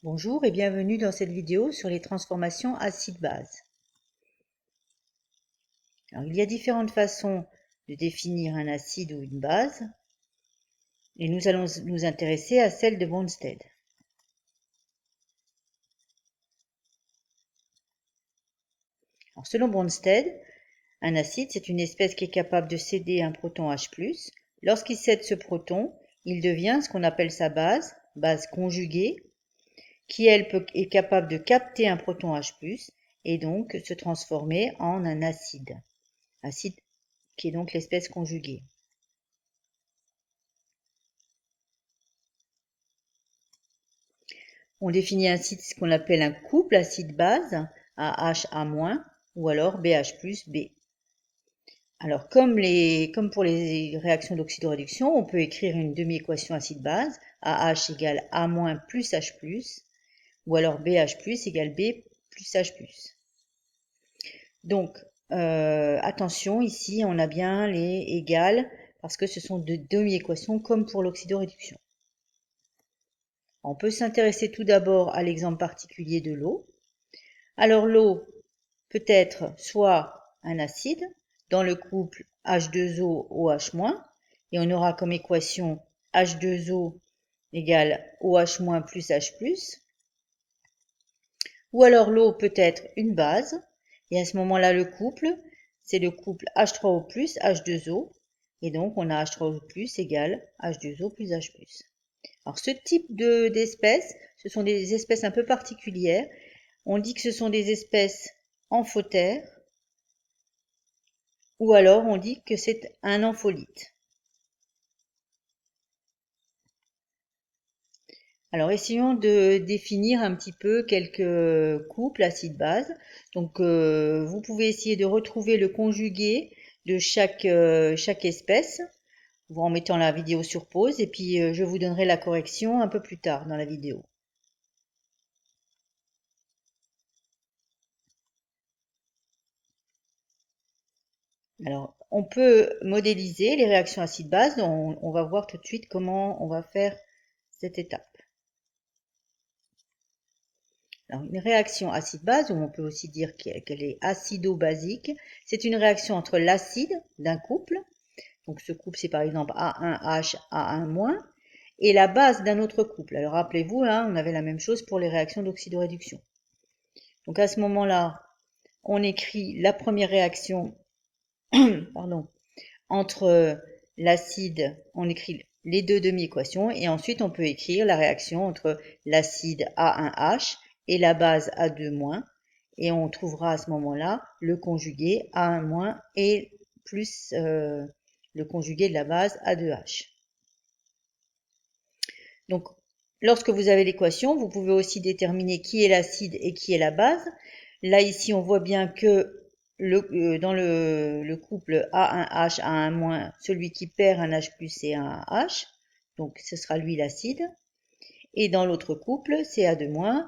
Bonjour et bienvenue dans cette vidéo sur les transformations acide-base. Il y a différentes façons de définir un acide ou une base et nous allons nous intéresser à celle de Bronsted. Selon Bronsted, un acide c'est une espèce qui est capable de céder un proton H+. Lorsqu'il cède ce proton, il devient ce qu'on appelle sa base conjuguée, qui elle est capable de capter un proton H+, et donc se transformer en un acide qui est donc l'espèce conjuguée. On définit ainsi ce qu'on appelle un couple acide-base, AH-A- ou alors BH+B. Alors comme pour les réactions d'oxydoréduction, on peut écrire une demi-équation acide-base, AH égale A- plus H+, ou alors BH+ égale B plus H+. Donc, attention, ici, on a bien les égales, parce que ce sont de demi-équations comme pour l'oxydoréduction. On peut s'intéresser tout d'abord à l'exemple particulier de l'eau. Alors l'eau peut être soit un acide, dans le couple H2O-OH-, et on aura comme équation H2O égale OH- plus H+, ou alors l'eau peut être une base, et à ce moment-là, le couple, c'est le couple H3O plus H2O, et donc on a H3O plus égale H2O plus H+. Alors ce type d'espèces, ce sont des espèces un peu particulières. On dit que ce sont des espèces amphotères, ou alors on dit que c'est un ampholyte. Alors essayons de définir un petit peu quelques couples acide-base. Donc vous pouvez essayer de retrouver le conjugué de chaque espèce en mettant la vidéo sur pause, et puis je vous donnerai la correction un peu plus tard dans la vidéo. Alors, on peut modéliser les réactions acide-base, donc on va voir tout de suite comment on va faire cette étape. Alors, une réaction acide-base, ou on peut aussi dire qu'elle est acido-basique, c'est une réaction entre l'acide d'un couple, donc ce couple c'est par exemple A1H, A1-, et la base d'un autre couple. Alors rappelez-vous, hein, on avait la même chose pour les réactions d'oxydoréduction. Donc à ce moment-là, on écrit la première réaction pardon, entre l'acide, on écrit les deux demi-équations, et ensuite on peut écrire la réaction entre l'acide A1H et la base A2-, et on trouvera à ce moment-là le conjugué A1- et plus le conjugué de la base A2H. Donc, lorsque vous avez l'équation, vous pouvez aussi déterminer qui est l'acide et qui est la base. Là, ici, on voit bien que dans le couple A1H, A1-, celui qui perd un H+, c'est un H, donc ce sera lui l'acide. Et dans l'autre couple, c'est A2-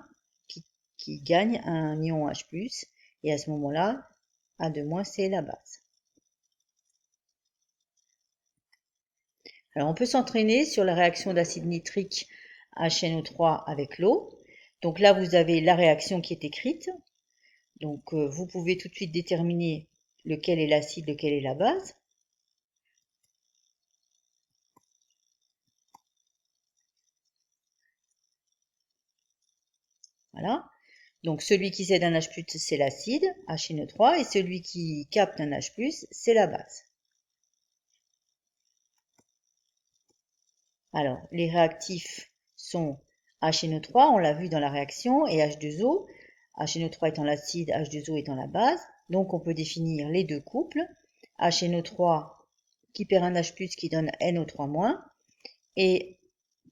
qui gagne un ion H+, et à ce moment-là, A2- c'est la base. Alors on peut s'entraîner sur la réaction d'acide nitrique HNO3 avec l'eau. Donc là, vous avez la réaction qui est écrite. Donc vous pouvez tout de suite déterminer lequel est l'acide, lequel est la base. Voilà. Donc celui qui cède un H+, c'est l'acide, HNO3, et celui qui capte un H+, c'est la base. Alors, les réactifs sont HNO3, on l'a vu dans la réaction, et H2O. HNO3 étant l'acide, H2O étant la base. Donc on peut définir les deux couples. HNO3 qui perd un H+, qui donne NO3-. Et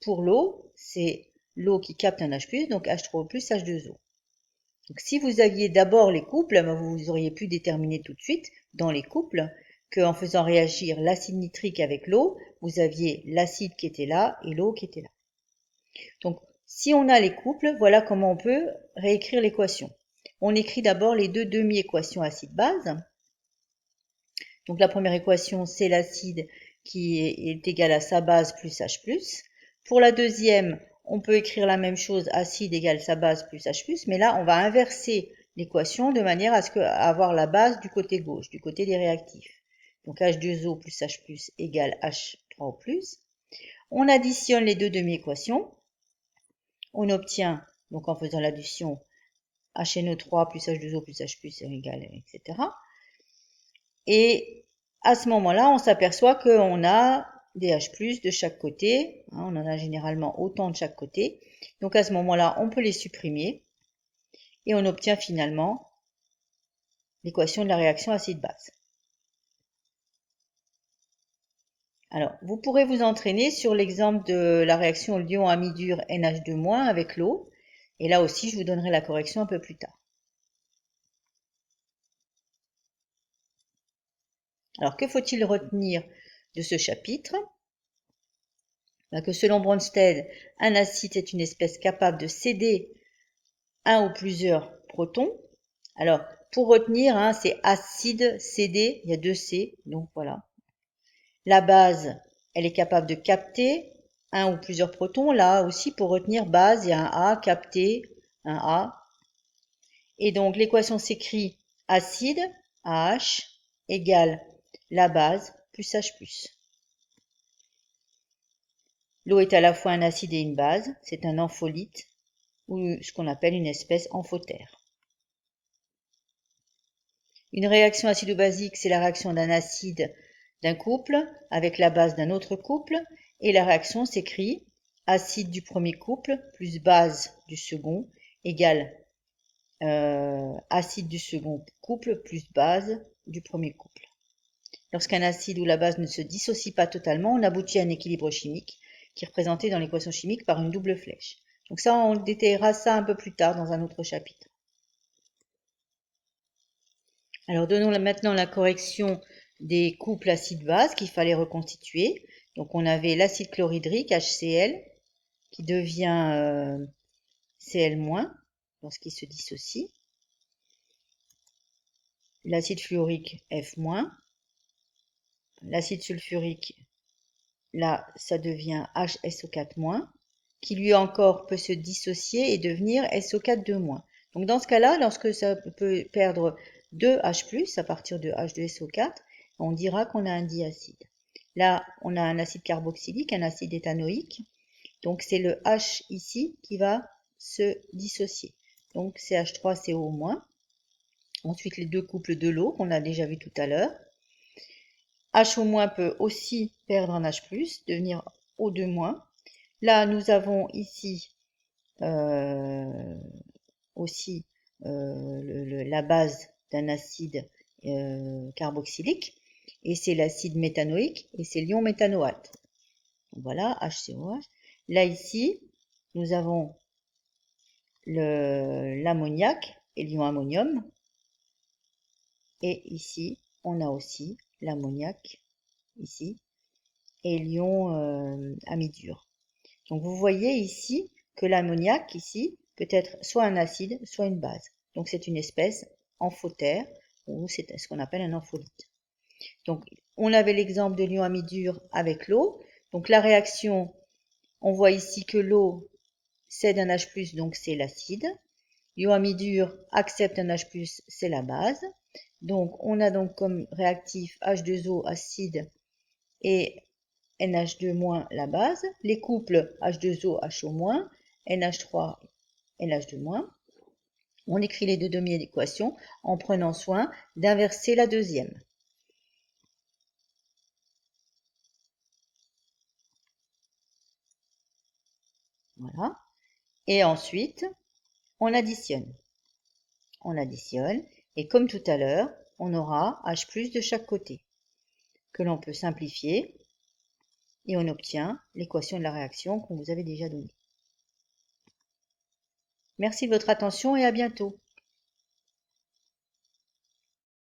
pour l'eau, c'est l'eau qui capte un H+, donc H3O+, H2O. Donc si vous aviez d'abord les couples, vous auriez pu déterminer tout de suite dans les couples qu'en faisant réagir l'acide nitrique avec l'eau, vous aviez l'acide qui était là et l'eau qui était là. Donc si on a les couples, voilà comment on peut réécrire l'équation. On écrit d'abord les deux demi-équations acide-base. Donc la première équation, c'est l'acide qui est égal à sa base plus H+. Pour la deuxième, on peut écrire la même chose, acide égale sa base plus H+, mais là, on va inverser l'équation de manière à avoir la base du côté gauche, du côté des réactifs. Donc H2O plus H+ égale H3O+. On additionne les deux demi-équations. On obtient, donc en faisant l'addition, HNO3 plus H2O plus H+ égale, etc. Et à ce moment-là, on s'aperçoit qu'on a des H+ de chaque côté. On en a généralement autant de chaque côté. Donc à ce moment-là, on peut les supprimer. Et on obtient finalement l'équation de la réaction acide-base. Alors, vous pourrez vous entraîner sur l'exemple de la réaction lion amidure NH2- avec l'eau. Et là aussi, je vous donnerai la correction un peu plus tard. Alors, que faut-il retenir de ce chapitre? Que selon Bronsted, un acide est une espèce capable de céder un ou plusieurs protons. Alors, pour retenir, c'est acide cédé, il y a deux C, donc voilà. La base, elle est capable de capter un ou plusieurs protons. Là aussi, pour retenir base, il y a un A, capter, un A. Et donc, l'équation s'écrit acide, AH, égale la base plus H+. L'eau est à la fois un acide et une base. C'est un ampholyte, ou ce qu'on appelle une espèce amphotère. Une réaction acido-basique, c'est la réaction d'un acide d'un couple avec la base d'un autre couple, et la réaction s'écrit acide du premier couple plus base du second égale acide du second couple plus base du premier couple. Lorsqu'un acide ou la base ne se dissocie pas totalement, on aboutit à un équilibre chimique qui est représenté dans l'équation chimique par une double flèche. Donc ça, on détaillera ça un peu plus tard dans un autre chapitre. Alors donnons maintenant la correction des couples acide-base qu'il fallait reconstituer. Donc on avait l'acide chlorhydrique, HCl, qui devient Cl- lorsqu'il se dissocie. L'acide fluorique, F-. L'acide sulfurique, là, ça devient HSO4-, qui lui encore peut se dissocier et devenir SO4-2-. Donc dans ce cas-là, lorsque ça peut perdre 2 H+, à partir de H2SO4, on dira qu'on a un diacide. Là, on a un acide carboxylique, un acide éthanoïque. Donc c'est le H ici qui va se dissocier. Donc CH3CO-. Ensuite, les deux couples de l'eau qu'on a déjà vu tout à l'heure. H- peut aussi perdre un H+, devenir O2-. Là, nous avons ici aussi la base d'un acide carboxylique, et c'est l'acide méthanoïque, et c'est l'ion méthanoate. Voilà, HCOH. Là, ici, nous avons l'ammoniac et l'ion ammonium, et ici, on a aussi l'ammoniac, ici, et l'ion amidure. Donc vous voyez ici que l'ammoniac ici peut être soit un acide, soit une base. Donc c'est une espèce amphotère, ou c'est ce qu'on appelle un ampholyte. Donc on avait l'exemple de l'ion amidure avec l'eau. Donc la réaction, on voit ici que l'eau cède un H+, donc c'est l'acide. L'ion amidure accepte un H+, c'est la base. Donc on a donc comme réactif H2O acide et NH2- la base, les couples H2O, HO-, NH3, NH2-. On écrit les deux demi-équations en prenant soin d'inverser la deuxième. Voilà. Et ensuite, on additionne. On additionne, et comme tout à l'heure, on aura H+ de chaque côté, que l'on peut simplifier, et on obtient l'équation de la réaction qu'on vous avait déjà donnée. Merci de votre attention et à bientôt.